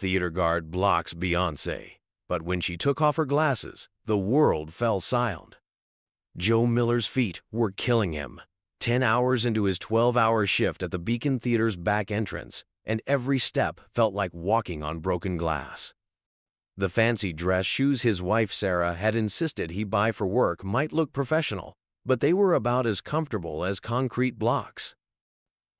Theater guard blocks Beyoncé, but when she took off her glasses, the world fell silent. Joe Miller's feet were killing him. 10 hours into his 12-hour shift at the Beacon Theater's back entrance, and every step felt like walking on broken glass. The fancy dress shoes his wife Sarah had insisted he buy for work might look professional, but they were about as comfortable as concrete blocks.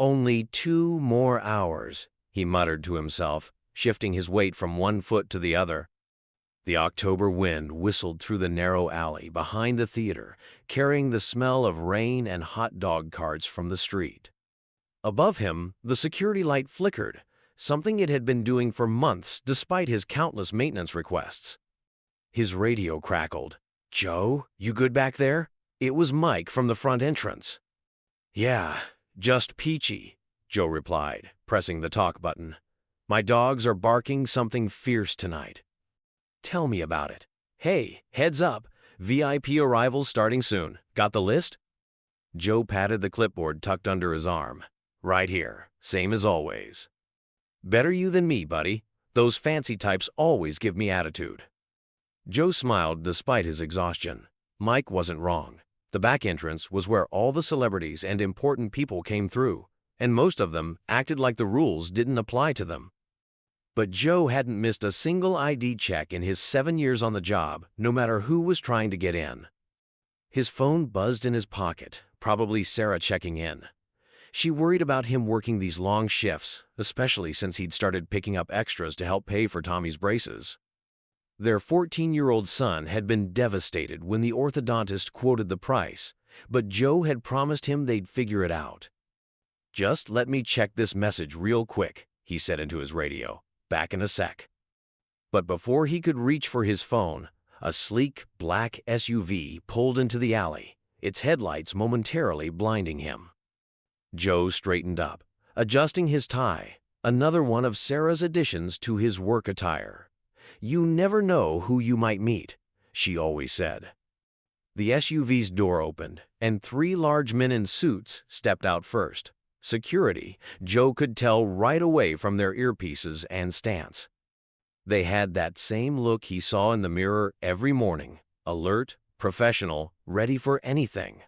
"Only 2 more hours," he muttered to himself, shifting his weight from one foot to the other. The October wind whistled through the narrow alley behind the theater, carrying the smell of rain and hot dog carts from the street. Above him, the security light flickered, something it had been doing for months despite his countless maintenance requests. His radio crackled. "Joe, you good back there?" It was Mike from the front entrance. "Yeah, just peachy," Joe replied, pressing the talk button. "My dogs are barking something fierce tonight." "Tell me about it." "Hey, heads up, VIP arrivals starting soon. Got the list?" Joe patted the clipboard tucked under his arm. "Right here, same as always." "Better you than me, buddy. Those fancy types always give me attitude." Joe smiled despite his exhaustion. Mike wasn't wrong. The back entrance was where all the celebrities and important people came through, and most of them acted like the rules didn't apply to them. But Joe hadn't missed a single ID check in his 7 years on the job, no matter who was trying to get in. His phone buzzed in his pocket, probably Sarah checking in. She worried about him working these long shifts, especially since he'd started picking up extras to help pay for Tommy's braces. Their 14-year-old son had been devastated when the orthodontist quoted the price, but Joe had promised him they'd figure it out. "Just let me check this message real quick," he said into his radio. "Back in a sec." But before he could reach for his phone, a sleek black SUV pulled into the alley, its headlights momentarily blinding him. Joe straightened up, adjusting his tie, another one of Sarah's additions to his work attire. "You never know who you might meet," she always said. The SUV's door opened, and 3 large men in suits stepped out first. Security, Joe could tell right away from their earpieces and stance. They had that same look he saw in the mirror every morning, alert, professional, ready for anything.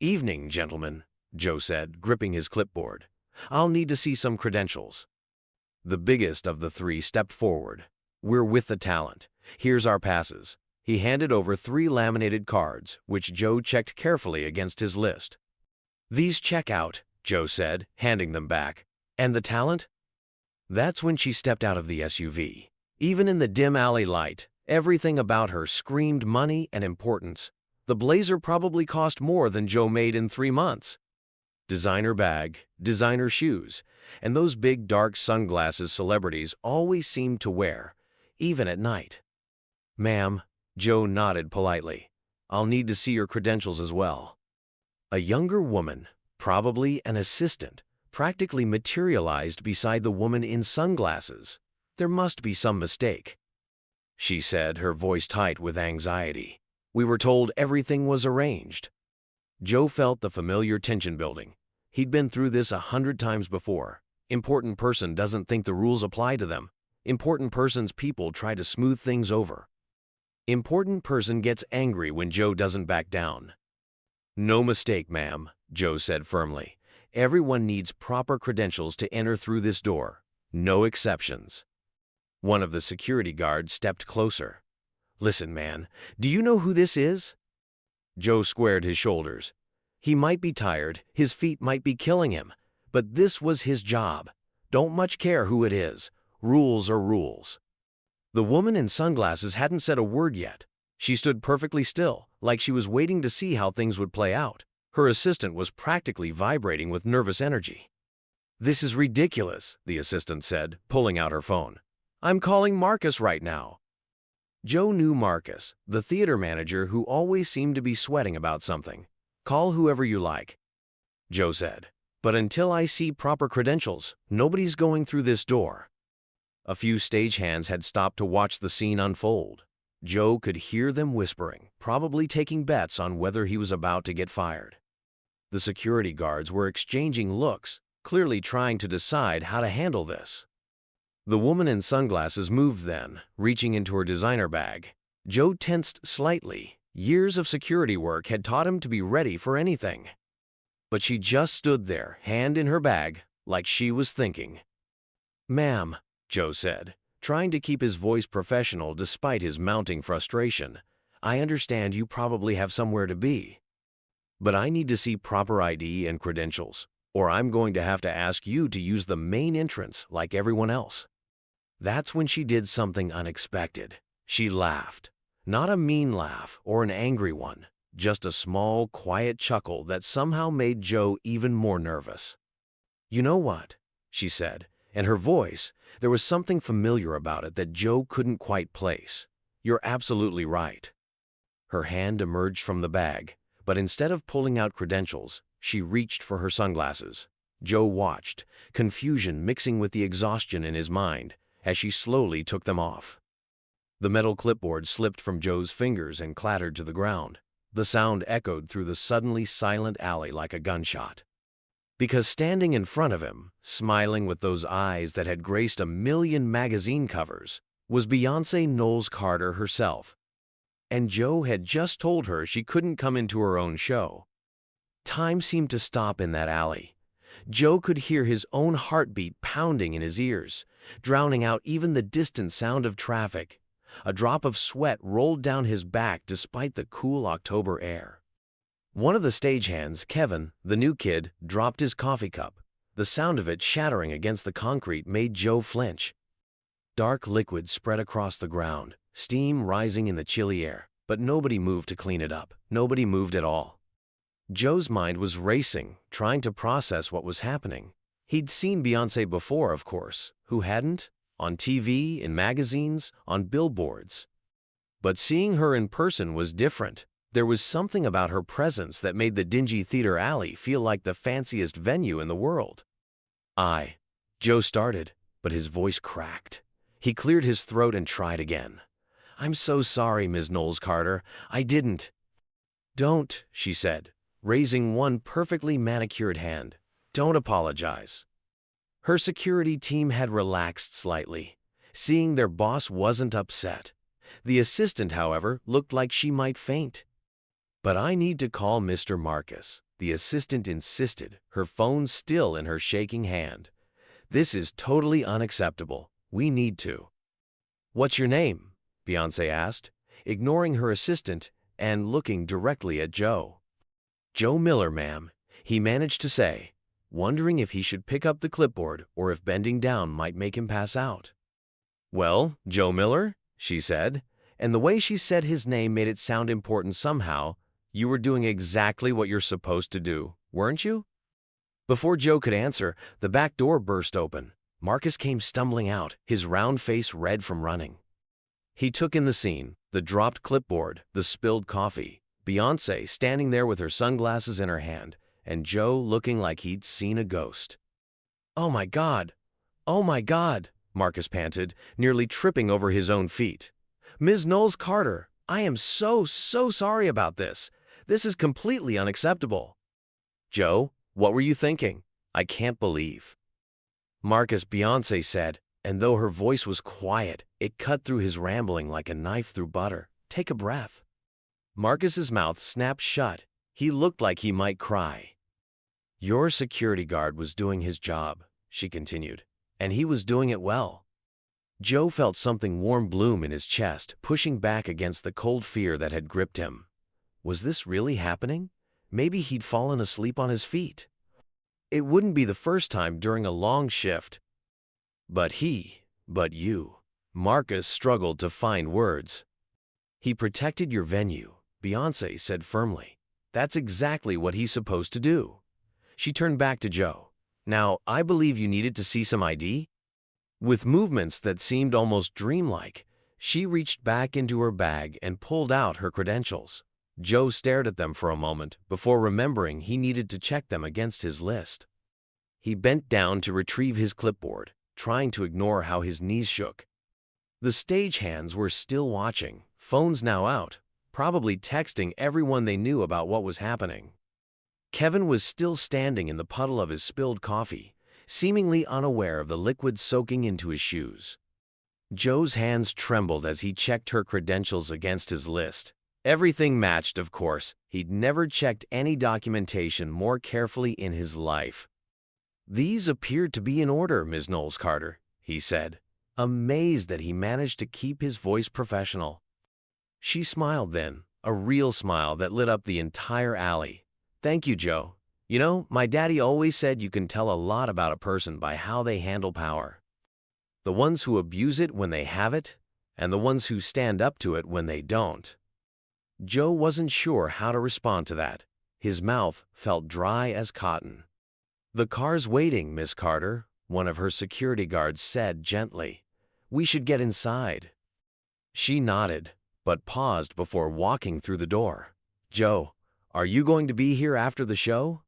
"Evening, gentlemen," Joe said, gripping his clipboard. "I'll need to see some credentials." The biggest of the 3 stepped forward. "We're with the talent. Here's our passes." He handed over 3 laminated cards, which Joe checked carefully against his list. "These check out," Joe said, handing them back. "And the talent?" That's when she stepped out of the SUV. Even in the dim alley light, everything about her screamed money and importance. The blazer probably cost more than Joe made in 3 months. Designer bag, designer shoes, and those big dark sunglasses celebrities always seemed to wear, even at night. "Ma'am," Joe nodded politely. "I'll need to see your credentials as well." A younger woman, probably an assistant, practically materialized beside the woman in sunglasses. "There must be some mistake," she said, her voice tight with anxiety. "We were told everything was arranged." Joe felt the familiar tension building. He'd been through this 100 times before. Important person doesn't think the rules apply to them. Important person's people try to smooth things over. Important person gets angry when Joe doesn't back down. "No mistake, ma'am," Joe said firmly. "Everyone needs proper credentials to enter through this door. No exceptions." One of the security guards stepped closer. "Listen, man, do you know who this is?" Joe squared his shoulders. He might be tired, his feet might be killing him, but this was his job. Don't much care who it is. Rules are rules. The woman in sunglasses hadn't said a word yet. She stood perfectly still, like she was waiting to see how things would play out. Her assistant was practically vibrating with nervous energy. "This is ridiculous," the assistant said, pulling out her phone. "I'm calling Marcus right now." Joe knew Marcus, the theater manager who always seemed to be sweating about something. "Call whoever you like," Joe said. "But until I see proper credentials, nobody's going through this door." A few stagehands had stopped to watch the scene unfold. Joe could hear them whispering, probably taking bets on whether he was about to get fired. The security guards were exchanging looks, clearly trying to decide how to handle this. The woman in sunglasses moved then, reaching into her designer bag. Joe tensed slightly. Years of security work had taught him to be ready for anything. But she just stood there, hand in her bag, like she was thinking. "Ma'am," Joe said, trying to keep his voice professional despite his mounting frustration, "I understand you probably have somewhere to be. But I need to see proper ID and credentials, or I'm going to have to ask you to use the main entrance like everyone else." That's when she did something unexpected. She laughed. Not a mean laugh or an angry one, just a small, quiet chuckle that somehow made Joe even more nervous. "You know what?" she said, and her voice, there was something familiar about it that Joe couldn't quite place. "You're absolutely right." Her hand emerged from the bag, but instead of pulling out credentials, she reached for her sunglasses. Joe watched, confusion mixing with the exhaustion in his mind, as she slowly took them off. The metal clipboard slipped from Joe's fingers and clattered to the ground. The sound echoed through the suddenly silent alley like a gunshot. Because standing in front of him, smiling with those eyes that had graced a million magazine covers, was Beyoncé Knowles Carter herself. And Joe had just told her she couldn't come into her own show. Time seemed to stop in that alley. Joe could hear his own heartbeat pounding in his ears, drowning out even the distant sound of traffic. A drop of sweat rolled down his back despite the cool October air. One of the stagehands, Kevin, the new kid, dropped his coffee cup. The sound of it shattering against the concrete made Joe flinch. Dark liquid spread across the ground, steam rising in the chilly air, but nobody moved to clean it up. Nobody moved at all. Joe's mind was racing, trying to process what was happening. He'd seen Beyoncé before, of course. Who hadn't? On TV, in magazines, on billboards. But seeing her in person was different. There was something about her presence that made the dingy theater alley feel like the fanciest venue in the world. Joe started, but his voice cracked. He cleared his throat and tried again. "I'm so sorry, Ms. Knowles Carter. I didn't." "Don't," she said, raising one perfectly manicured hand. "Don't apologize." Her security team had relaxed slightly, seeing their boss wasn't upset. The assistant, however, looked like she might faint. "But I need to call Mr. Marcus," the assistant insisted, her phone still in her shaking hand. "This is totally unacceptable. We need to." "What's your name?" Beyoncé asked, ignoring her assistant and looking directly at Joe. "Joe Miller, ma'am," he managed to say, wondering if he should pick up the clipboard or if bending down might make him pass out. "Well, Joe Miller," she said, and the way she said his name made it sound important somehow. "You were doing exactly what you're supposed to do, weren't you?" Before Joe could answer, the back door burst open. Marcus came stumbling out, his round face red from running. He took in the scene, the dropped clipboard, the spilled coffee, Beyoncé standing there with her sunglasses in her hand, and Joe looking like he'd seen a ghost. "Oh my God! Oh my God!" Marcus panted, nearly tripping over his own feet. "Ms. Knowles Carter, I am so sorry about this. This is completely unacceptable." "Joe, what were you thinking? I can't believe." "Marcus," Beyoncé said, and though her voice was quiet, it cut through his rambling like a knife through butter. "Take a breath." Marcus's mouth snapped shut. He looked like he might cry. "Your security guard was doing his job," she continued, "and he was doing it well." Joe felt something warm bloom in his chest, pushing back against the cold fear that had gripped him. Was this really happening? Maybe he'd fallen asleep on his feet. It wouldn't be the first time during a long shift. But you. Marcus struggled to find words. "He protected your venue," Beyoncé said firmly. "That's exactly what he's supposed to do." She turned back to Joe. "Now, I believe you needed to see some ID?" With movements that seemed almost dreamlike, she reached back into her bag and pulled out her credentials. Joe stared at them for a moment before remembering he needed to check them against his list. He bent down to retrieve his clipboard, trying to ignore how his knees shook. The stagehands were still watching, phones now out, probably texting everyone they knew about what was happening. Kevin was still standing in the puddle of his spilled coffee, seemingly unaware of the liquid soaking into his shoes. Joe's hands trembled as he checked her credentials against his list. Everything matched, of course. He'd never checked any documentation more carefully in his life. "These appeared to be in order, Ms. Knowles-Carter," he said, amazed that he managed to keep his voice professional. She smiled then, a real smile that lit up the entire alley. "Thank you, Joe. You know, my daddy always said you can tell a lot about a person by how they handle power. The ones who abuse it when they have it, and the ones who stand up to it when they don't." Joe wasn't sure how to respond to that. His mouth felt dry as cotton. "The car's waiting, Miss Carter," one of her security guards said gently. "We should get inside." She nodded, but paused before walking through the door. "Joe, are you going to be here after the show?"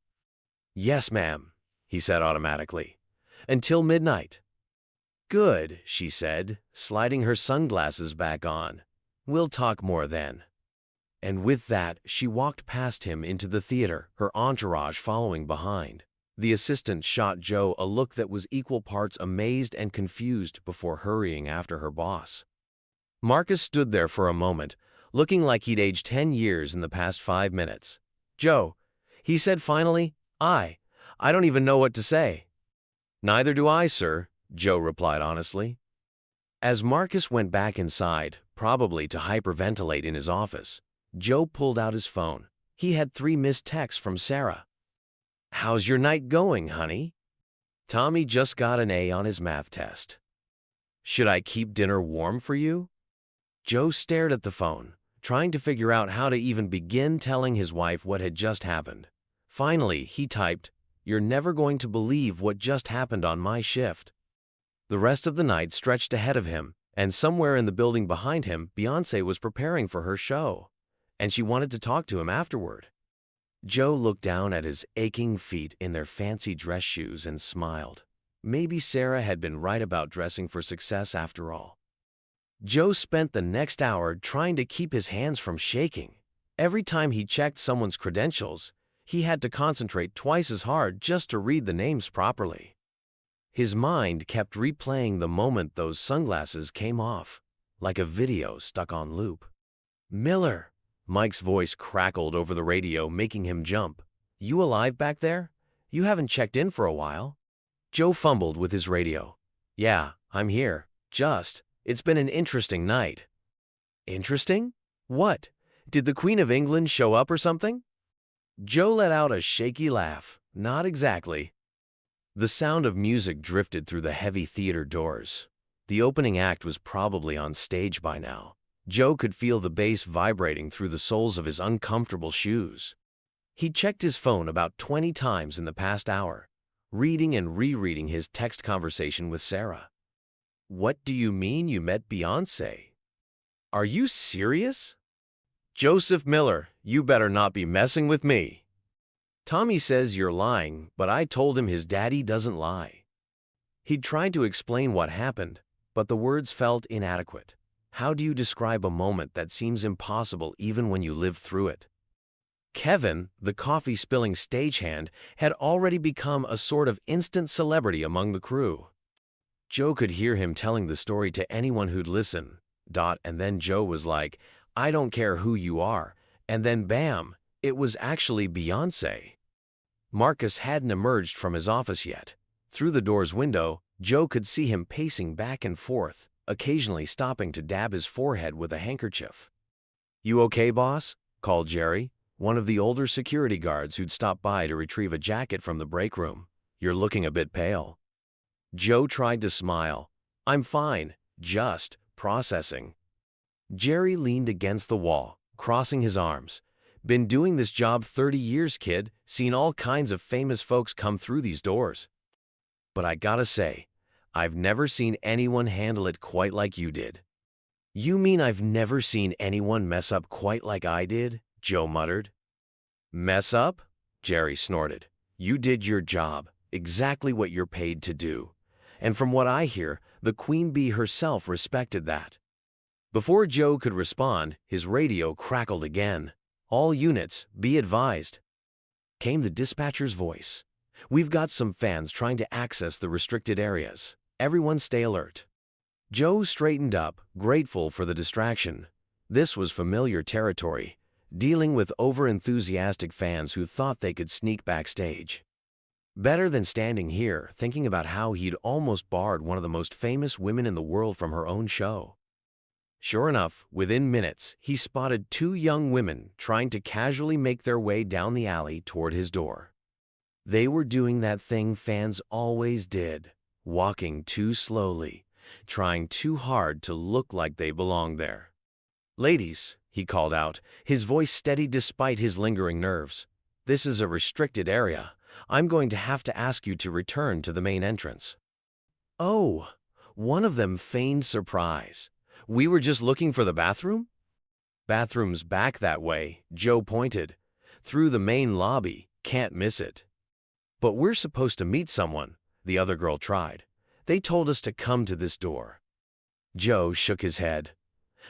"Yes, ma'am," he said automatically. "Until midnight." "Good," she said, sliding her sunglasses back on. "We'll talk more then." And with that, she walked past him into the theater, her entourage following behind. The assistant shot Joe a look that was equal parts amazed and confused before hurrying after her boss. Marcus stood there for a moment, looking like he'd aged 10 years in the past 5 minutes. "Joe," he said finally, I don't even know what to say." "Neither do I, sir," Joe replied honestly. As Marcus went back inside, probably to hyperventilate in his office, Joe pulled out his phone. He had 3 missed texts from Sarah. "How's your night going, honey?" "Tommy just got an A on his math test." "Should I keep dinner warm for you?" Joe stared at the phone, trying to figure out how to even begin telling his wife what had just happened. Finally, he typed, "You're never going to believe what just happened on my shift." The rest of the night stretched ahead of him, and somewhere in the building behind him, Beyoncé was preparing for her show, and she wanted to talk to him afterward. Joe looked down at his aching feet in their fancy dress shoes and smiled. Maybe Sarah had been right about dressing for success after all. Joe spent the next hour trying to keep his hands from shaking. Every time he checked someone's credentials, he had to concentrate twice as hard just to read the names properly. His mind kept replaying the moment those sunglasses came off, like a video stuck on loop. "Miller!" Mike's voice crackled over the radio, making him jump. "You alive back there? You haven't checked in for a while." Joe fumbled with his radio. "Yeah, I'm here. It's been an interesting night." "Interesting? What? Did the Queen of England show up or something?" Joe let out a shaky laugh. "Not exactly." The sound of music drifted through the heavy theater doors. The opening act was probably on stage by now. Joe could feel the bass vibrating through the soles of his uncomfortable shoes. He checked his phone about 20 times in the past hour, reading and rereading his text conversation with Sarah. "What do you mean you met Beyoncé? Are you serious?" "Joseph Miller, you better not be messing with me." "Tommy says you're lying, but I told him his daddy doesn't lie." He'd tried to explain what happened, but the words felt inadequate. How do you describe a moment that seems impossible even when you live through it? Kevin, the coffee-spilling stagehand, had already become a sort of instant celebrity among the crew. Joe could hear him telling the story to anyone who'd listen. And then Joe was like, "I don't care who you are," and then bam, it was actually Beyoncé. Marcus hadn't emerged from his office yet. Through the door's window, Joe could see him pacing back and forth, occasionally stopping to dab his forehead with a handkerchief. "You okay, boss?" called Jerry, one of the older security guards who'd stopped by to retrieve a jacket from the break room. "You're looking a bit pale." Joe tried to smile. "I'm fine, just processing." Jerry leaned against the wall, crossing his arms. "Been doing this job 30 years, kid. Seen all kinds of famous folks come through these doors. But I gotta say, I've never seen anyone handle it quite like you did." "You mean I've never seen anyone mess up quite like I did?" Joe muttered. "Mess up?" Jerry snorted. "You did your job, exactly what you're paid to do. And from what I hear, the Queen Bee herself respected that." Before Joe could respond, his radio crackled again. "All units, be advised," came the dispatcher's voice. We've got some fans trying to access the restricted areas. Everyone stay alert." Joe straightened up, grateful for the distraction. This was familiar territory, dealing with over-enthusiastic fans who thought they could sneak backstage. Better than standing here, thinking about how he'd almost barred one of the most famous women in the world from her own show. Sure enough, within minutes, he spotted two young women trying to casually make their way down the alley toward his door. They were doing that thing fans always did, walking too slowly, trying too hard to look like they belonged there. "Ladies," he called out, his voice steady despite his lingering nerves. "This is a restricted area. I'm going to have to ask you to return to the main entrance." "Oh," one of them feigned surprise. "We were just looking for the bathroom?" "Bathroom's back that way," Joe pointed. "Through the main lobby, can't miss it." "But we're supposed to meet someone," the other girl tried. "They told us to come to this door." Joe shook his head.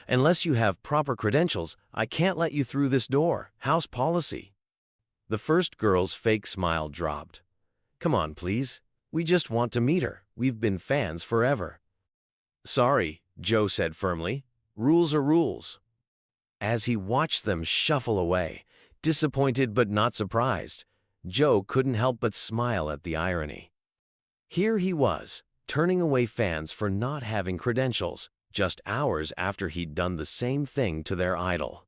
"Unless you have proper credentials, I can't let you through this door. House policy." The first girl's fake smile dropped. "Come on, please. We just want to meet her. We've been fans forever." "Sorry," Joe said firmly. "Rules are rules." As he watched them shuffle away, disappointed but not surprised, Joe couldn't help but smile at the irony. Here he was, turning away fans for not having credentials, just hours after he'd done the same thing to their idol.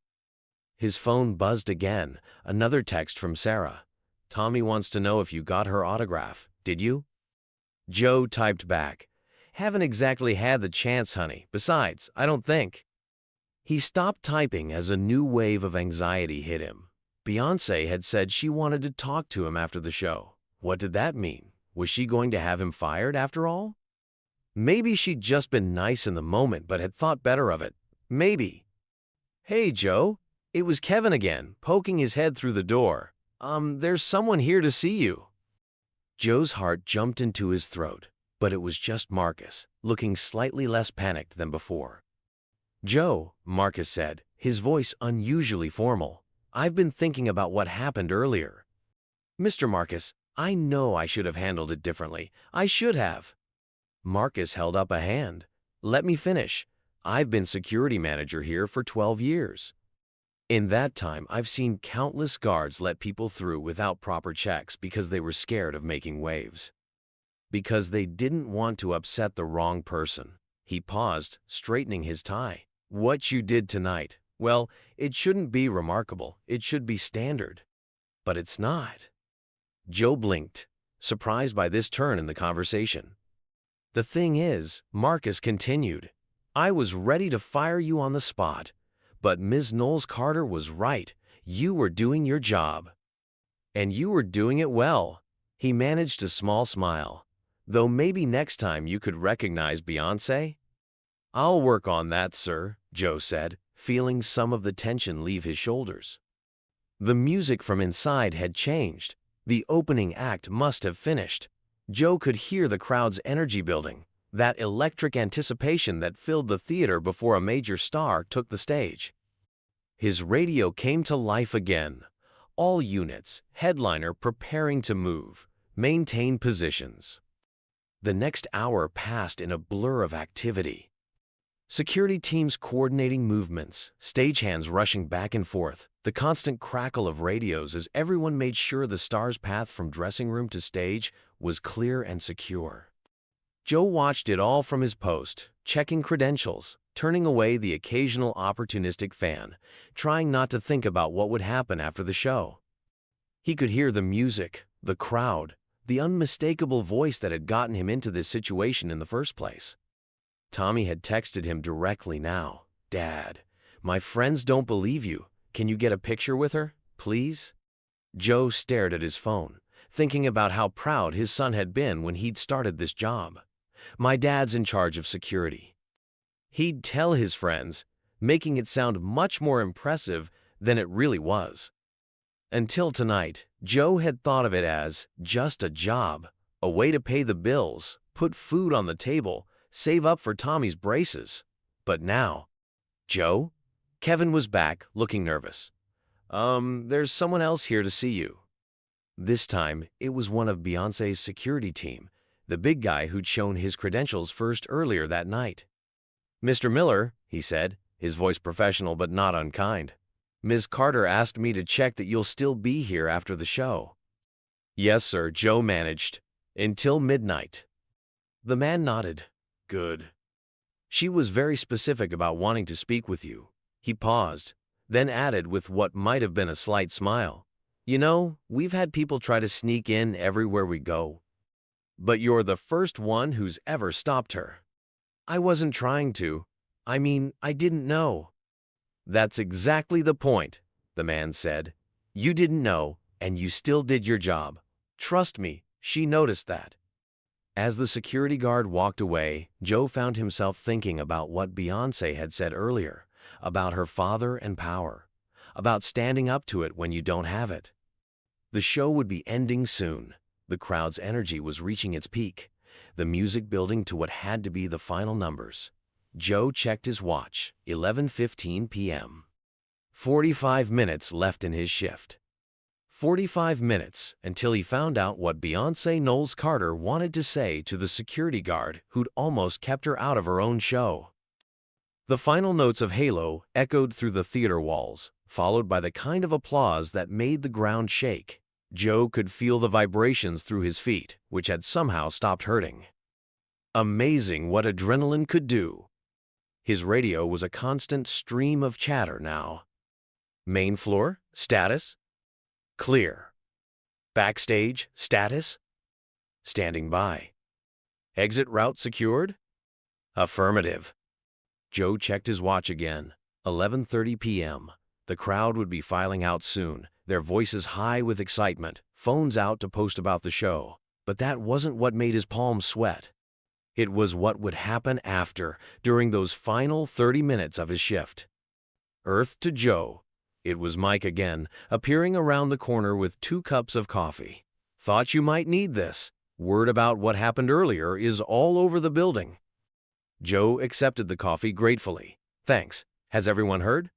His phone buzzed again, another text from Sarah. "Tommy wants to know if you got her autograph, did you?" Joe typed back, "Haven't exactly had the chance, honey. Besides, I don't think." He stopped typing as a new wave of anxiety hit him. Beyoncé had said she wanted to talk to him after the show. What did that mean? Was she going to have him fired after all? Maybe she'd just been nice in the moment but had thought better of it. Maybe. "Hey, Joe." It was Kevin again, poking his head through the door. There's someone here to see you." Joe's heart jumped into his throat, but it was just Marcus, looking slightly less panicked than before. "Joe," Marcus said, his voice unusually formal, "I've been thinking about what happened earlier." "Mr. Marcus, I know I should have handled it differently. I should have." Marcus held up a hand. "Let me finish. I've been security manager here for 12 years. In that time, I've seen countless guards let people through without proper checks because they were scared of making waves. Because they didn't want to upset the wrong person." He paused, straightening his tie. "What you did tonight, well, it shouldn't be remarkable. It should be standard. But it's not." Joe blinked, surprised by this turn in the conversation. "The thing is," Marcus continued, "I was ready to fire you on the spot. But Ms. Knowles-Carter was right. You were doing your job. And you were doing it well." He managed a small smile. "Though maybe next time you could recognize Beyoncé?" "I'll work on that, sir," Joe said, feeling some of the tension leave his shoulders. The music from inside had changed. The opening act must have finished. Joe could hear the crowd's energy building, that electric anticipation that filled the theater before a major star took the stage. His radio came to life again. All units, headliner preparing to move, maintain positions. The next hour passed in a blur of activity. Security teams coordinating movements, stagehands rushing back and forth, the constant crackle of radios as everyone made sure the star's path from dressing room to stage was clear and secure. Joe watched it all from his post, checking credentials, turning away the occasional opportunistic fan, trying not to think about what would happen after the show. He could hear the music, the crowd, the unmistakable voice that had gotten him into this situation in the first place. Tommy had texted him directly now. "Dad, my friends don't believe you. Can you get a picture with her, please?" Joe stared at his phone, thinking about how proud his son had been when he'd started this job. "My dad's in charge of security." He'd tell his friends, making it sound much more impressive than it really was. Until tonight, Joe had thought of it as just a job, a way to pay the bills, put food on the table, save up for Tommy's braces. But now, "Joe?" Kevin was back, looking nervous. There's someone else here to see you." This time, it was one of Beyoncé's security team, the big guy who'd shown his credentials first earlier that night. "Mr. Miller," he said, his voice professional but not unkind. "Ms. Carter asked me to check that you'll still be here after the show." "Yes, sir," Joe managed. "Until midnight." The man nodded. "Good." "She was very specific about wanting to speak with you." He paused, then added with what might have been a slight smile, "You know, we've had people try to sneak in everywhere we go. But you're the first one who's ever stopped her." "I wasn't trying to. I mean, I didn't know." "That's exactly the point," the man said. "You didn't know, and you still did your job. Trust me, she noticed that." As the security guard walked away, Joe found himself thinking about what Beyoncé had said earlier, about her father and power, about standing up to it when you don't have it. The show would be ending soon. The crowd's energy was reaching its peak, the music building to what had to be the final numbers. Joe checked his watch, 11:15 p.m. 45 minutes left in his shift. 45 minutes until he found out what Beyoncé Knowles Carter wanted to say to the security guard who'd almost kept her out of her own show. The final notes of Halo echoed through the theater walls, followed by the kind of applause that made the ground shake. Joe could feel the vibrations through his feet, which had somehow stopped hurting. Amazing what adrenaline could do. His radio was a constant stream of chatter now. Main floor, status? Clear. Backstage, status? Standing by. Exit route secured? Affirmative. Joe checked his watch again. 11:30 p.m. The crowd would be filing out soon, their voices high with excitement, phones out to post about the show. But that wasn't what made his palms sweat. It was what would happen after, during those final 30 minutes of his shift. Earth to Joe. It was Mike again, appearing around the corner with 2 cups of coffee. "Thought you might need this. Word about what happened earlier is all over the building." Joe accepted the coffee gratefully. "Thanks. Has everyone heard?"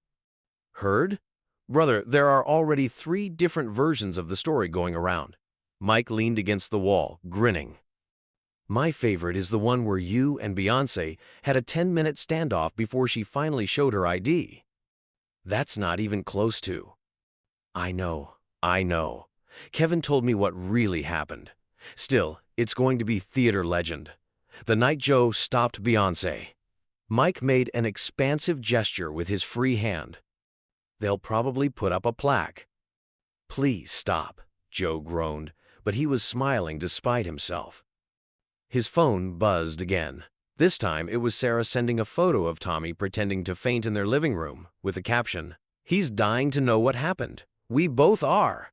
"Heard? Brother, there are already 3 different versions of the story going around." Mike leaned against the wall, grinning. "My favorite is the one where you and Beyoncé had a 10-minute standoff before she finally showed her ID. That's not even close to." I know. Kevin told me what really happened. Still, it's going to be theater legend. The night Joe stopped Beyoncé." Mike made an expansive gesture with his free hand. "They'll probably put up a plaque." "Please stop," Joe groaned, but he was smiling despite himself. His phone buzzed again. This time it was Sarah sending a photo of Tommy pretending to faint in their living room, with the caption, "He's dying to know what happened. We both are."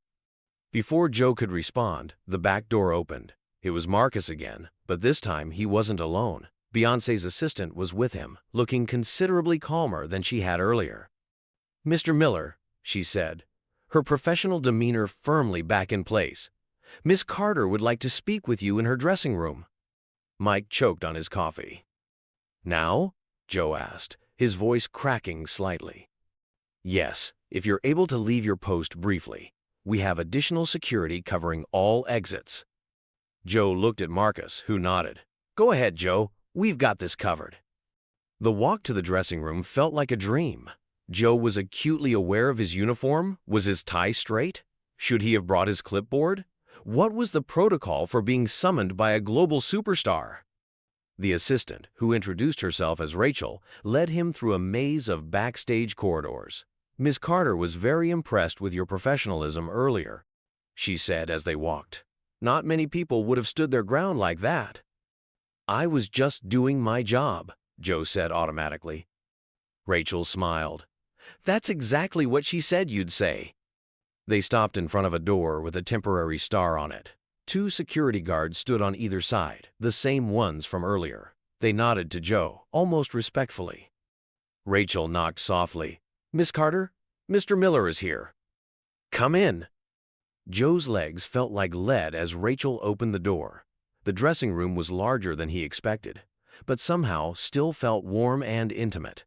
Before Joe could respond, the back door opened. It was Marcus again, but this time he wasn't alone. Beyoncé's assistant was with him, looking considerably calmer than she had earlier. "Mr. Miller," she said, her professional demeanor firmly back in place, "Miss Carter would like to speak with you in her dressing room." Mike choked on his coffee. "Now?" Joe asked, his voice cracking slightly. "Yes, if you're able to leave your post briefly. We have additional security covering all exits." Joe looked at Marcus, who nodded. "Go ahead, Joe. We've got this covered." The walk to the dressing room felt like a dream. Joe was acutely aware of his uniform. Was his tie straight? Should he have brought his clipboard? What was the protocol for being summoned by a global superstar? The assistant, who introduced herself as Rachel, led him through a maze of backstage corridors. "Miss Carter was very impressed with your professionalism earlier," she said as they walked. "Not many people would have stood their ground like that." "I was just doing my job," Joe said automatically. Rachel smiled. "That's exactly what she said you'd say." They stopped in front of a door with a temporary star on it. 2 security guards stood on either side, the same ones from earlier. They nodded to Joe, almost respectfully. Rachel knocked softly. "Miss Carter, Mr. Miller is here." "Come in." Joe's legs felt like lead as Rachel opened the door. The dressing room was larger than he expected, but somehow still felt warm and intimate.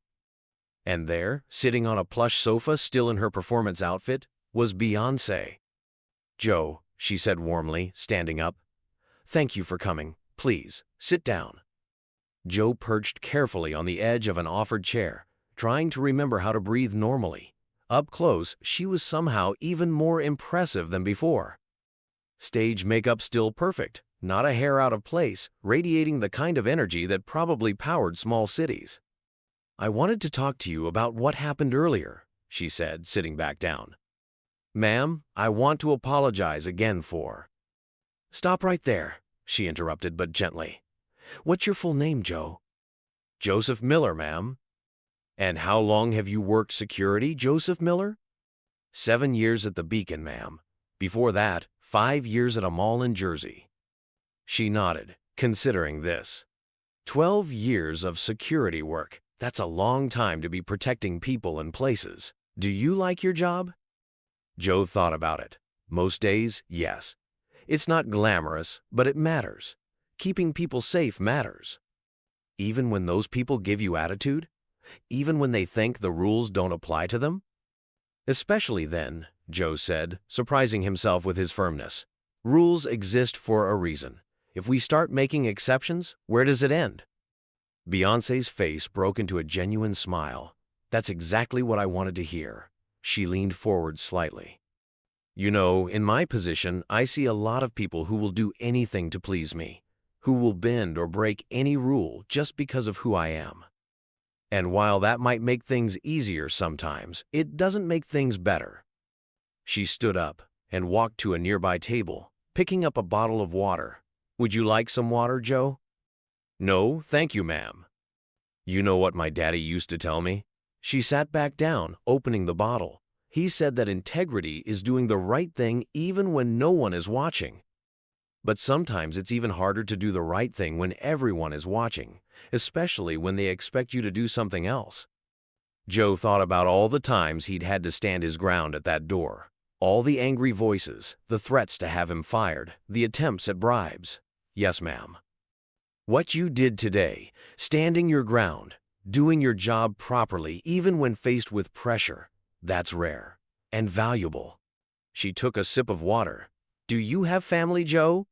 And there, sitting on a plush sofa still in her performance outfit, was Beyoncé. "Joe, she said warmly, standing up. "Thank you for coming. Please, sit down." Joe perched carefully on the edge of an offered chair, trying to remember how to breathe normally. Up close, she was somehow even more impressive than before. Stage makeup still perfect, not a hair out of place, radiating the kind of energy that probably powered small cities. "I wanted to talk to you about what happened earlier," she said, sitting back down. "Ma'am, I want to apologize again for—" "Stop right there," she interrupted, but gently. "What's your full name, Joe?" "Joseph Miller, ma'am." "And how long have you worked security, Joseph Miller?" 7 years at the Beacon, ma'am. Before that, 5 years at a mall in Jersey." She nodded, considering this. 12 years of security work. That's a long time to be protecting people and places. Do you like your job? Joe thought about it. Most days, yes. It's not glamorous, but it matters. Keeping people safe matters. Even when those people give you attitude? Even when they think the rules don't apply to them? "Especially then," Joe said, surprising himself with his firmness. "Rules exist for a reason. If we start making exceptions, where does it end?" Beyoncé's face broke into a genuine smile. "That's exactly what I wanted to hear." She leaned forward slightly. "You know, in my position, I see a lot of people who will do anything to please me, who will bend or break any rule just because of who I am. And while that might make things easier sometimes, it doesn't make things better." She stood up and walked to a nearby table, picking up a bottle of water. "Would you like some water, Joe?" "No, thank you, ma'am." "You know what my daddy used to tell me?" She sat back down, opening the bottle. "He said that integrity is doing the right thing even when no one is watching. But sometimes it's even harder to do the right thing when everyone is watching, especially when they expect you to do something else." Joe thought about all the times he'd had to stand his ground at that door. All the angry voices, the threats to have him fired, the attempts at bribes. "Yes, ma'am." "What you did today, standing your ground, doing your job properly even when faced with pressure, that's rare and valuable." She took a sip of water. "Do you have family, Joe?"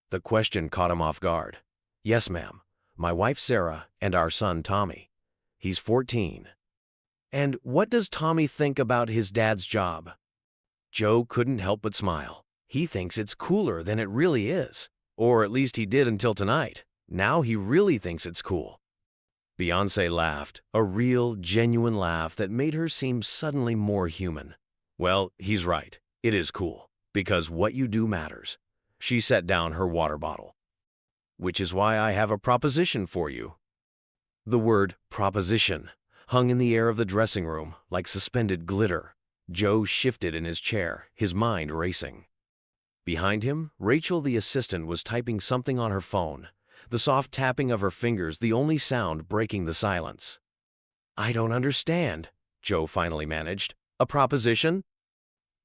The question caught him off guard. "Yes, ma'am. My wife Sarah and our son Tommy. He's 14. "And what does Tommy think about his dad's job?" Joe couldn't help but smile. "He thinks it's cooler than it really is. Or at least he did until tonight. Now he really thinks it's cool." Beyoncé laughed, a real, genuine laugh that made her seem suddenly more human. "Well, he's right. It is cool. Because what you do matters." She set down her water bottle. "Which is why I have a proposition for you." The word proposition hung in the air of the dressing room like suspended glitter. Joe shifted in his chair, his mind racing. Behind him, Rachel the assistant was typing something on her phone, the soft tapping of her fingers the only sound breaking the silence. "I don't understand," Joe finally managed. "A proposition?"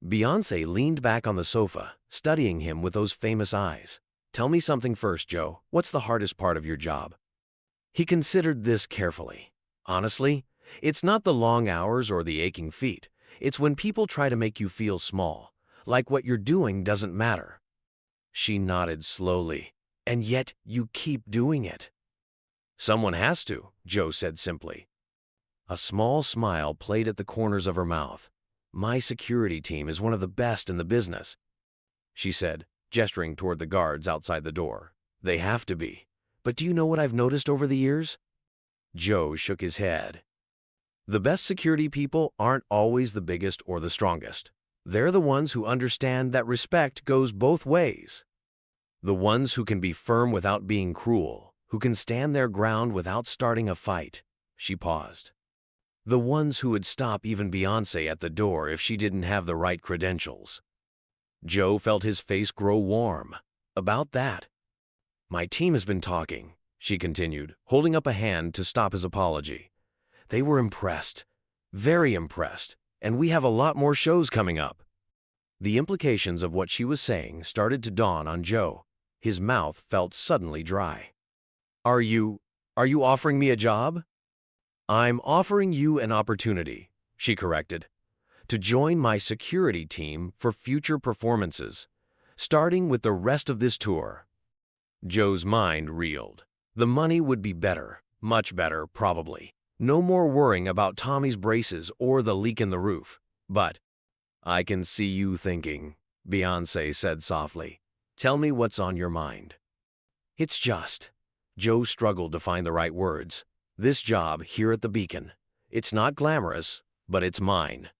Beyoncé leaned back on the sofa, studying him with those famous eyes. "Tell me something first, Joe. What's the hardest part of your job?" He considered this carefully. "Honestly, it's not the long hours or the aching feet. It's when people try to make you feel small, like what you're doing doesn't matter." She nodded slowly. "And yet you keep doing it." "Someone has to," Joe said simply. A small smile played at the corners of her mouth. "My security team is one of the best in the business," she said, gesturing toward the guards outside the door. "They have to be. But do you know what I've noticed over the years?" Joe shook his head. "The best security people aren't always the biggest or the strongest. They're the ones who understand that respect goes both ways. The ones who can be firm without being cruel, who can stand their ground without starting a fight." She paused. "The ones who would stop even Beyoncé at the door if she didn't have the right credentials." Joe felt his face grow warm. "About that, my team has been talking," she continued, holding up a hand to stop his apology. "They were impressed, very impressed, and we have a lot more shows coming up." The implications of what she was saying started to dawn on Joe. His mouth felt suddenly dry. Are you offering me a job?" "I'm offering you an opportunity," she corrected, "to join my security team for future performances. starting with the rest of this tour. Joe's mind reeled. The money would be better, much better, probably. No more worrying about Tommy's braces or the leak in the roof. But, I can see you thinking, Beyoncé said softly. Tell me what's on your mind. It's just, Joe struggled to find the right words. This job here at the Beacon. It's not glamorous, but it's mine.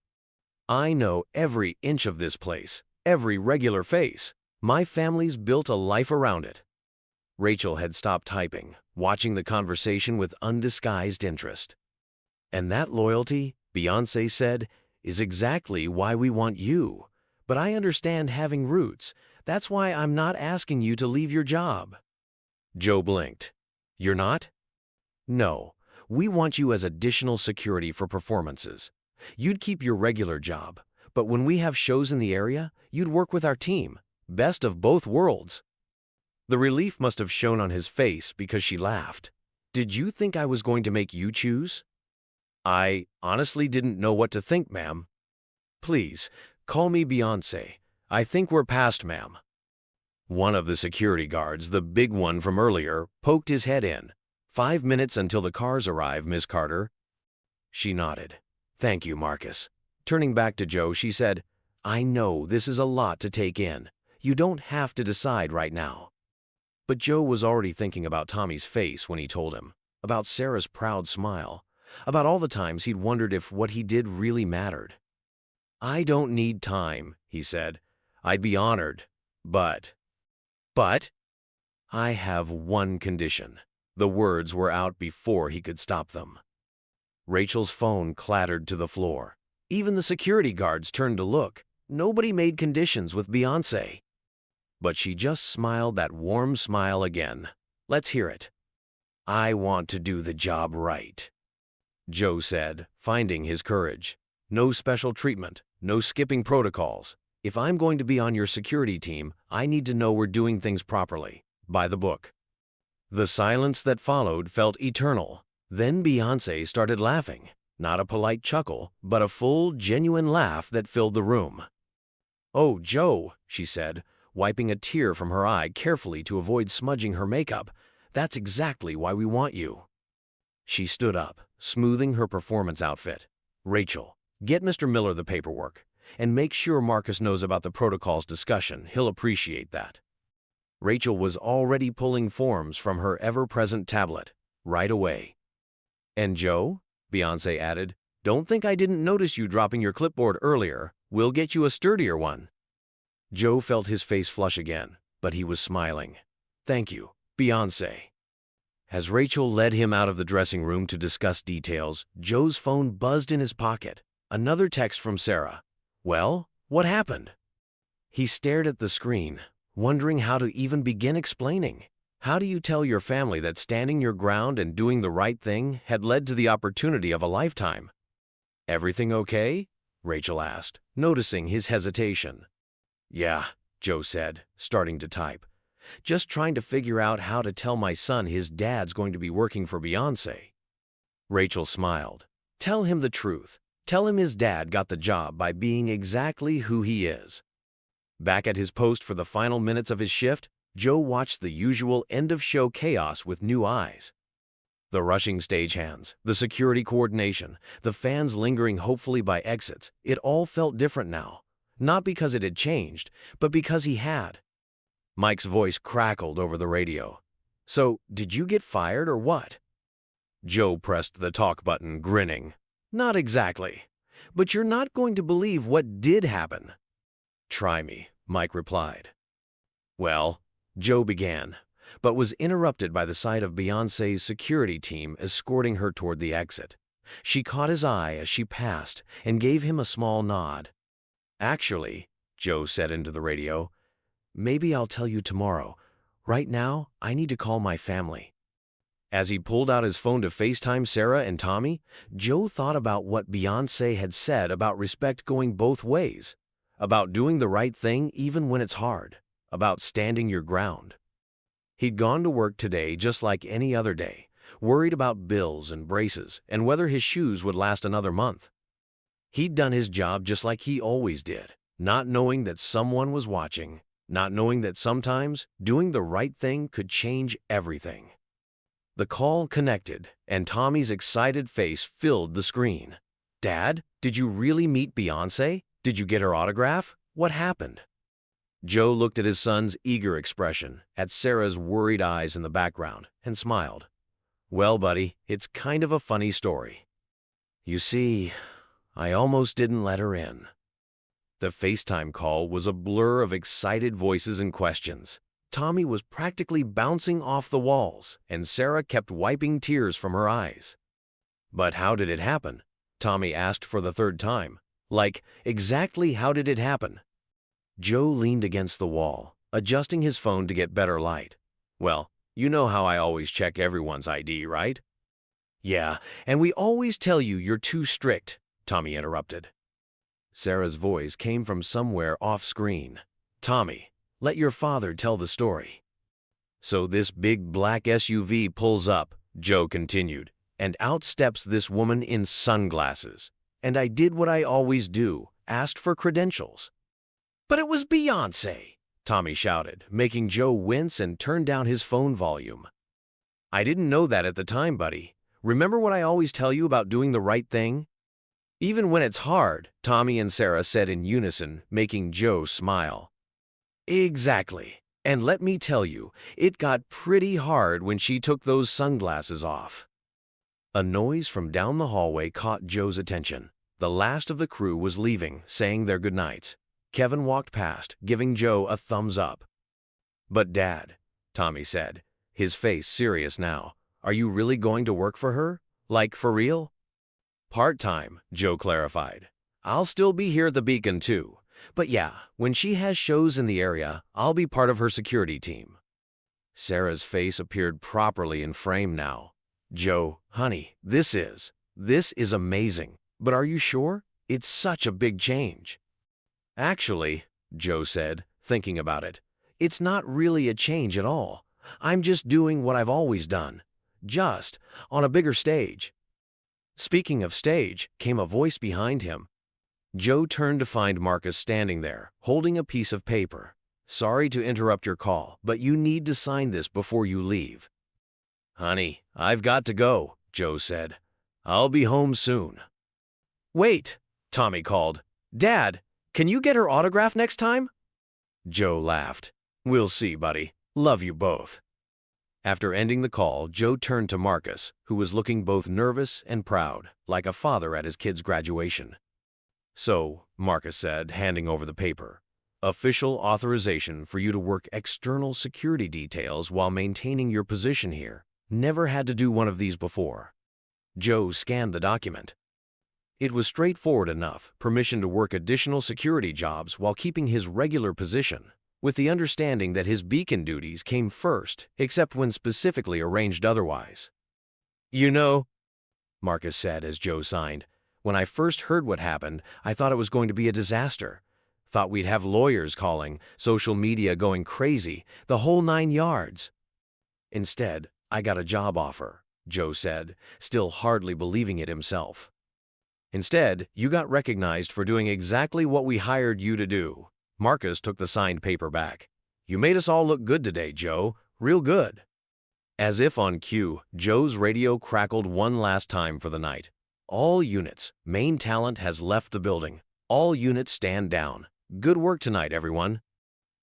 I know every inch of this place, every regular face. My family's built a life around it. Rachel had stopped typing, watching the conversation with undisguised interest. And that loyalty, Beyoncé said, is exactly why we want you. But I understand having roots. That's why I'm not asking you to leave your job. Joe blinked. You're not? No, we want you as additional security for performances. You'd keep your regular job, but when we have shows in the area, you'd work with our team. Best of both worlds. The relief must have shown on his face because she laughed. Did you think I was going to make you choose? I honestly didn't know what to think, ma'am. Please, call me Beyoncé. I think we're past, ma'am. One of the security guards, the big one from earlier, poked his head in. 5 minutes until the cars arrive, Miss Carter. She nodded. Thank you, Marcus. Turning back to Joe, she said, I know this is a lot to take in. You don't have to decide right now. But Joe was already thinking about Tommy's face when he told him, about Sarah's proud smile, about all the times he'd wondered if what he did really mattered. I don't need time, he said. I'd be honored, but I have one condition. The words were out before he could stop them. Rachel's phone clattered to the floor. Even the security guards turned to look. Nobody made conditions with Beyoncé. But she just smiled that warm smile again. Let's hear it. I want to do the job right, Joe said, finding his courage. No special treatment, no skipping protocols. If I'm going to be on your security team, I need to know we're doing things properly, by the book. The silence that followed felt eternal. Then Beyoncé started laughing. Not a polite chuckle, but a full, genuine laugh that filled the room. Oh, Joe, she said, wiping a tear from her eye carefully to avoid smudging her makeup. That's exactly why we want you. She stood up, smoothing her performance outfit. Rachel, get Mr. Miller the paperwork, and make sure Marcus knows about the protocols discussion. He'll appreciate that. Rachel was already pulling forms from her ever-present tablet, right away. And Joe, Beyoncé added, don't think I didn't notice you dropping your clipboard earlier. We'll get you a sturdier one. Joe felt his face flush again, but he was smiling. Thank you, Beyoncé. As Rachel led him out of the dressing room to discuss details, Joe's phone buzzed in his pocket. Another text from Sarah. Well, what happened? He stared at the screen, wondering how to even begin explaining. How do you tell your family that standing your ground and doing the right thing had led to the opportunity of a lifetime? Everything okay? Rachel asked, noticing his hesitation. Yeah, Joe said, starting to type. Just trying to figure out how to tell my son his dad's going to be working for Beyoncé. Rachel smiled. Tell him the truth. Tell him his dad got the job by being exactly who he is. Back at his post for the final minutes of his shift, Joe watched the usual end-of-show chaos with new eyes. The rushing stagehands, the security coordination, the fans lingering hopefully by exits, it all felt different now. Not because it had changed, but because he had. Mike's voice crackled over the radio. So, did you get fired or what? Joe pressed the talk button, grinning. Not exactly. But you're not going to believe what did happen. Try me, Mike replied. Well, Joe began, but was interrupted by the sight of Beyoncé's security team escorting her toward the exit. She caught his eye as she passed and gave him a small nod. Actually, Joe said into the radio, maybe I'll tell you tomorrow. Right now, I need to call my family. As he pulled out his phone to FaceTime Sarah and Tommy, Joe thought about what Beyoncé had said about respect going both ways, about doing the right thing even when it's hard, about standing your ground. He'd gone to work today just like any other day, worried about bills and braces and whether his shoes would last another month. He'd done his job just like he always did, not knowing that someone was watching. not knowing that sometimes doing the right thing could change everything. The call connected, and Tommy's excited face filled the screen. "Dad, did you really meet Beyoncé? Did you get her autograph? What happened?" Joe looked at his son's eager expression, at Sarah's worried eyes in the background, and smiled. "Well, buddy, it's kind of a funny story. You see, I almost didn't let her in." The FaceTime call was a blur of excited voices and questions. Tommy was practically bouncing off the walls, and Sarah kept wiping tears from her eyes. "But how did it happen?" Tommy asked for the third time. "Like, exactly how did it happen?" Joe leaned against the wall, adjusting his phone to get better light. "Well, you know how I always check everyone's ID, right?" "Yeah, and we always tell you you're too strict," Tommy interrupted. Sarah's voice came from somewhere off-screen. "Tommy, let your father tell the story." "So this big black SUV pulls up," Joe continued, "and out steps this woman in sunglasses. And I did what I always do, asked for credentials." "But it was Beyoncé!" Tommy shouted, making Joe wince and turn down his phone volume. "I didn't know that at the time, buddy. Remember what I always tell you about doing the right thing?" "Even when it's hard," Tommy and Sarah said in unison, making Joe smile. "Exactly. And let me tell you, it got pretty hard when she took those sunglasses off." A noise from down the hallway caught Joe's attention. The last of the crew was leaving, saying their goodnights. Kevin walked past, giving Joe a thumbs up. "But Dad," Tommy said, his face serious now, "are you really going to work for her? Like, for real?" "Part-time," Joe clarified. "I'll still be here at the Beacon too. But yeah, when she has shows in the area, I'll be part of her security team." Sarah's face appeared properly in frame now. "Joe, honey, this is amazing. But are you sure? It's such a big change." "Actually," Joe said, thinking about it, "it's not really a change at all. I'm just doing what I've always done, just on a bigger stage." Speaking of stage, came a voice behind him. Joe turned to find Marcus standing there, holding a piece of paper. "Sorry to interrupt your call, but you need to sign this before you leave." "Honey, I've got to go," Joe said. "I'll be home soon." "Wait," Tommy called. "Dad, can you get her autograph next time?" Joe laughed. "We'll see, buddy. Love you both." After ending the call, Joe turned to Marcus, who was looking both nervous and proud, like a father at his kid's graduation. "So," Marcus said, handing over the paper, "official authorization for you to work external security details while maintaining your position here. Never had to do one of these before." Joe scanned the document. It was straightforward enough, permission to work additional security jobs while keeping his regular position, with the understanding that his beacon duties came first, except when specifically arranged otherwise. "You know," Marcus said as Joe signed, "when I first heard what happened, I thought it was going to be a disaster. Thought we'd have lawyers calling, social media going crazy, the whole 9 yards. Instead, I got a job offer," Joe said, still hardly believing it himself. "Instead, you got recognized for doing exactly what we hired you to do." Marcus took the signed paper back. "You made us all look good today, Joe. Real good." As if on cue, Joe's radio crackled one last time for the night. "All units, main talent has left the building. All units stand down. Good work tonight, everyone."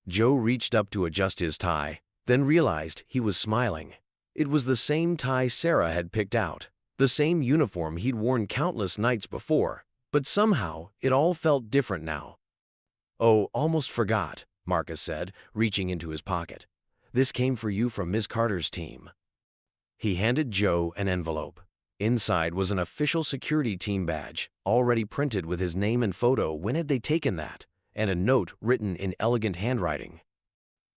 Joe reached up to adjust his tie, then realized he was smiling. It was the same tie Sarah had picked out, the same uniform he'd worn countless nights before, but somehow it all felt different now. "Oh, almost forgot," Marcus said, reaching into his pocket. "This came for you from Ms. Carter's team." He handed Joe an envelope. Inside was an official security team badge, already printed with his name and photo. When had they taken that? And a note written in elegant handwriting.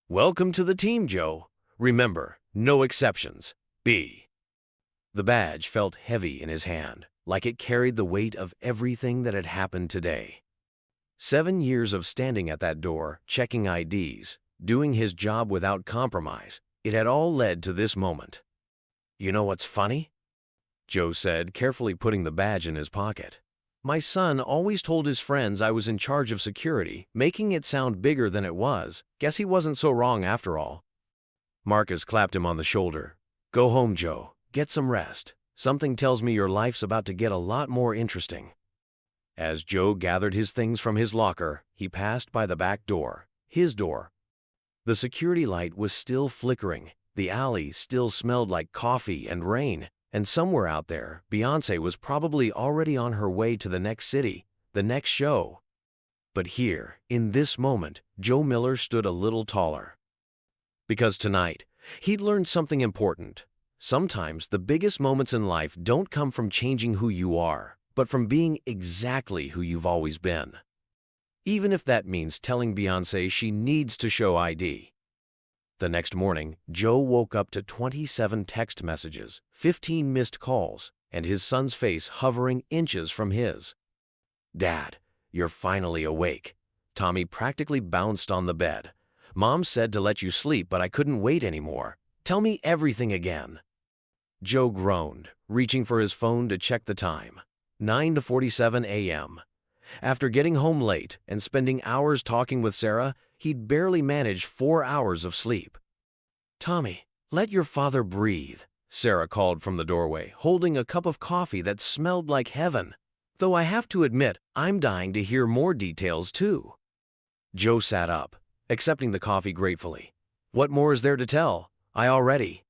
"Welcome to the team, Joe. Remember, no exceptions. B." The badge felt heavy in his hand, like it carried the weight of everything that had happened today. 7 years of standing at that door, checking IDs, doing his job without compromise, it had all led to this moment. "You know what's funny?" Joe said, carefully putting the badge in his pocket. My son always told his friends I was in charge of security, making it sound bigger than it was. Guess he wasn't so wrong after all. Marcus clapped him on the shoulder. Go home, Joe. Get some rest. Something tells me your life's about to get a lot more interesting. As Joe gathered his things from his locker, he passed by the back door, his door. The security light was still flickering. The alley still smelled like coffee and rain. And somewhere out there, Beyoncé was probably already on her way to the next city, the next show. But here, in this moment, Joe Miller stood a little taller. Because tonight, he'd learned something important. Sometimes the biggest moments in life don't come from changing who you are, but from being exactly who you've always been. Even if that means telling Beyoncé she needs to show ID. The next morning, Joe woke up to 27 text messages, 15 missed calls, and his son's face hovering inches from his. Dad, you're finally awake. Tommy practically bounced on the bed. Mom said to let you sleep, but I couldn't wait anymore. Tell me everything again. Joe groaned, reaching for his phone to check the time. 9:47 a.m. After getting home late and spending hours talking with Sarah, he'd barely managed 4 hours of sleep. Tommy, let your father breathe, Sarah called from the doorway, holding a cup of coffee that smelled like heaven. Though I have to admit, I'm dying to hear more details too. Joe sat up, accepting the coffee gratefully. What more is there to tell? I already.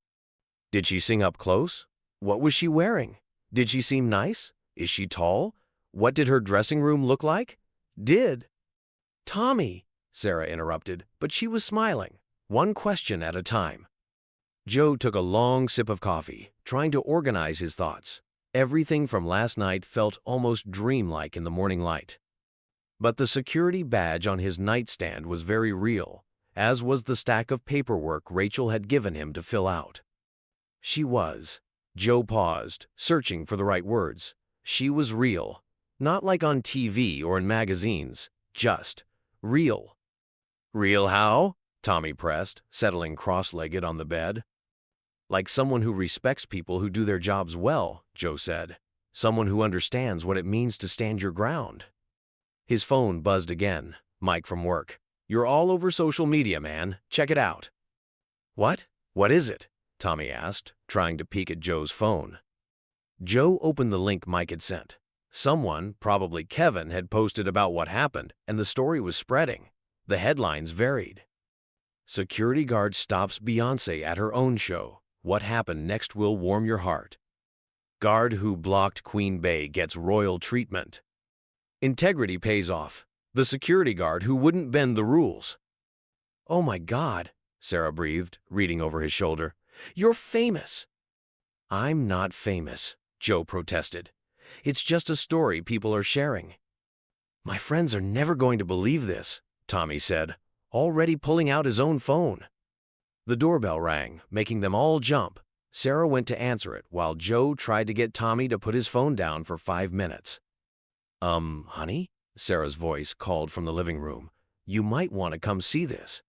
Did she sing up close? What was she wearing? Did she seem nice? Is she tall? What did her dressing room look like? Tommy, Sarah interrupted, but she was smiling, one question at a time. Joe took a long sip of coffee, trying to organize his thoughts. Everything from last night felt almost dreamlike in the morning light. But the security badge on his nightstand was very real, as was the stack of paperwork Rachel had given him to fill out. She was. Joe paused, searching for the right words. She was real. Not like on TV or in magazines, just real. Real how? Tommy pressed, settling cross-legged on the bed. Like someone who respects people who do their jobs well, Joe said. Someone who understands what it means to stand your ground. His phone buzzed again. Mike from work. You're all over social media, man. Check it out. What? What is it? Tommy asked, trying to peek at Joe's phone. Joe opened the link Mike had sent. Someone, probably Kevin, had posted about what happened, and the story was spreading. The headlines varied. Security guard stops Beyoncé at her own show. What happened next will warm your heart. Guard who blocked Queen Bey gets royal treatment. Integrity pays off. The security guard who wouldn't bend the rules. Oh my God, Sarah breathed, reading over his shoulder. You're famous. I'm not famous, Joe protested. It's just a story people are sharing. My friends are never going to believe this, Tommy said, already pulling out his own phone. The doorbell rang, making them all jump. Sarah went to answer it while Joe tried to get Tommy to put his phone down for 5 minutes. Honey? Sarah's voice called from the living room. You might want to come see this.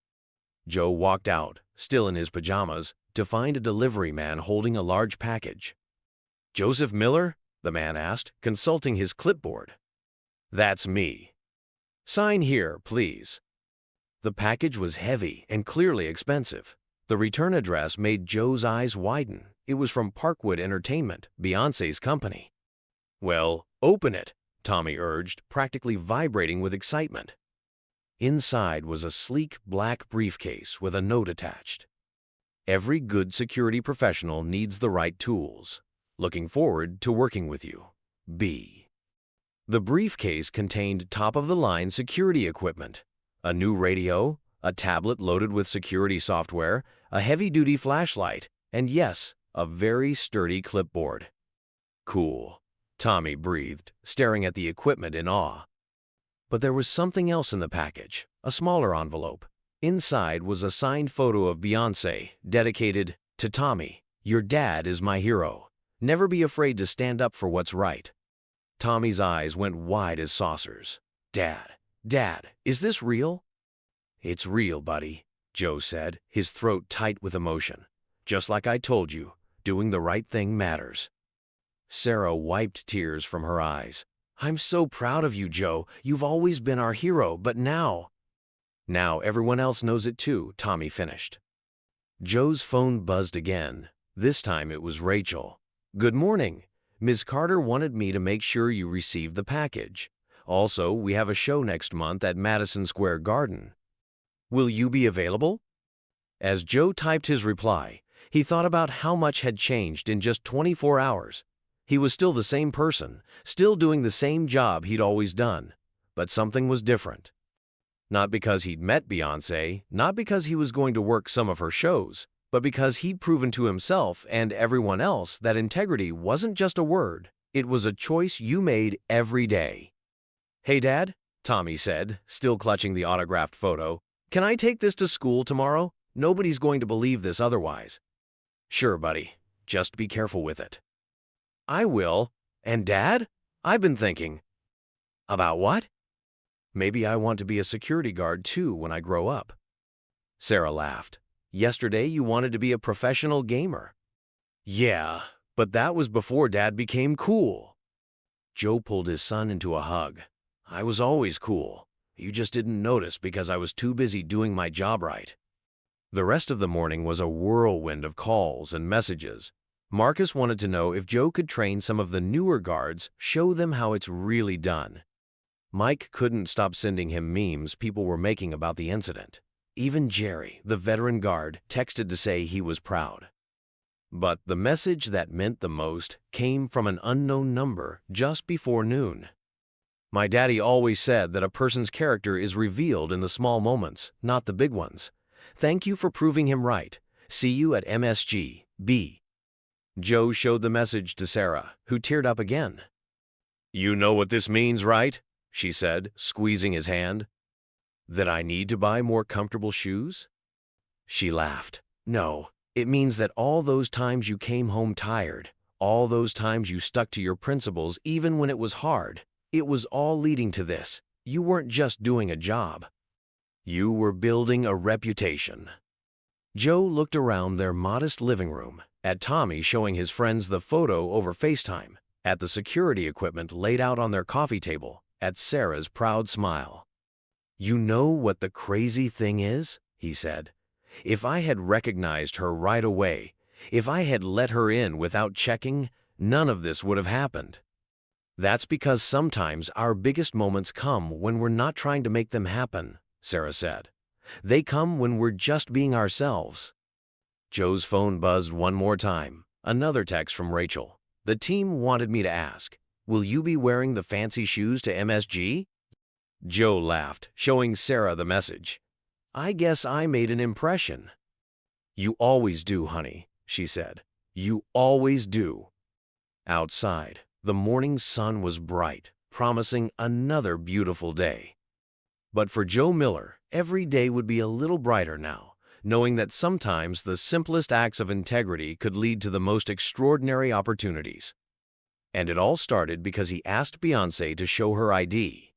Joe walked out, still in his pajamas, to find a delivery man holding a large package. Joseph Miller? The man asked, consulting his clipboard. That's me. Sign here, please. The package was heavy and clearly expensive. The return address made Joe's eyes widen. It was from Parkwood Entertainment, Beyoncé's company. Well, open it, Tommy urged, practically vibrating with excitement. Inside was a sleek black briefcase with a note attached. Every good security professional needs the right tools. Looking forward to working with you. B. The briefcase contained top-of-the-line security equipment, a new radio, a tablet loaded with security software, a heavy-duty flashlight, and yes, a very sturdy clipboard. Cool, Tommy breathed, staring at the equipment in awe. But there was something else in the package, a smaller envelope. Inside was a signed photo of Beyoncé, dedicated to Tommy. Your dad is my hero. Never be afraid to stand up for what's right. Tommy's eyes went wide as saucers. Dad, is this real? It's real, buddy, Joe said, his throat tight with emotion. Just like I told you, doing the right thing matters. Sarah wiped tears from her eyes. I'm so proud of you, Joe. You've always been our hero, but now... Now everyone else knows it too, Tommy finished. Joe's phone buzzed again. This time it was Rachel. Good morning. Ms. Carter wanted me to make sure you received the package. Also, we have a show next month at Madison Square Garden. Will you be available? As Joe typed his reply, he thought about how much had changed in just 24 hours. He was still the same person, still doing the same job he'd always done, but something was different. Not because he'd met Beyoncé, not because he was going to work some of her shows, but because he'd proven to himself and everyone else that integrity wasn't just a word, it was a choice you made every day. Hey, Dad, Tommy said, still clutching the autographed photo. Can I take this to school tomorrow? Nobody's going to believe this otherwise. Sure, buddy. Just be careful with it. I will. And Dad? I've been thinking. About what? Maybe I want to be a security guard too when I grow up. Sarah laughed. Yesterday you wanted to be a professional gamer. Yeah, but that was before Dad became cool. Joe pulled his son into a hug. I was always cool. You just didn't notice because I was too busy doing my job right. The rest of the morning was a whirlwind of calls and messages. Marcus wanted to know if Joe could train some of the newer guards, show them how it's really done. Mike couldn't stop sending him memes people were making about the incident. Even Jerry, the veteran guard, texted to say he was proud. But the message that meant the most came from an unknown number just before noon. My daddy always said that a person's character is revealed in the small moments, not the big ones. Thank you for proving him right. See you at MSG, B. Joe showed the message to Sarah, who teared up again. You know what this means, right? She said, squeezing his hand. That I need to buy more comfortable shoes? She laughed. No, it means that all those times you came home tired, all those times you stuck to your principles even when it was hard, it was all leading to this. You weren't just doing a job. You were building a reputation. Joe looked around their modest living room, at Tommy showing his friends the photo over FaceTime, at the security equipment laid out on their coffee table, at Sarah's proud smile. You know what the crazy thing is? He said. If I had recognized her right away, if I had let her in without checking, none of this would have happened. That's because sometimes our biggest moments come when we're not trying to make them happen, Sarah said. They come when we're just being ourselves. Joe's phone buzzed one more time. Another text from Rachel. The team wanted me to ask, will you be wearing the fancy shoes to MSG? Joe laughed, showing Sarah the message. I guess I made an impression. You always do, honey, she said. You always do. Outside, the morning sun was bright, promising another beautiful day. But for Joe Miller, every day would be a little brighter now, knowing that sometimes the simplest acts of integrity could lead to the most extraordinary opportunities. And it all started because he asked Beyoncé to show her ID.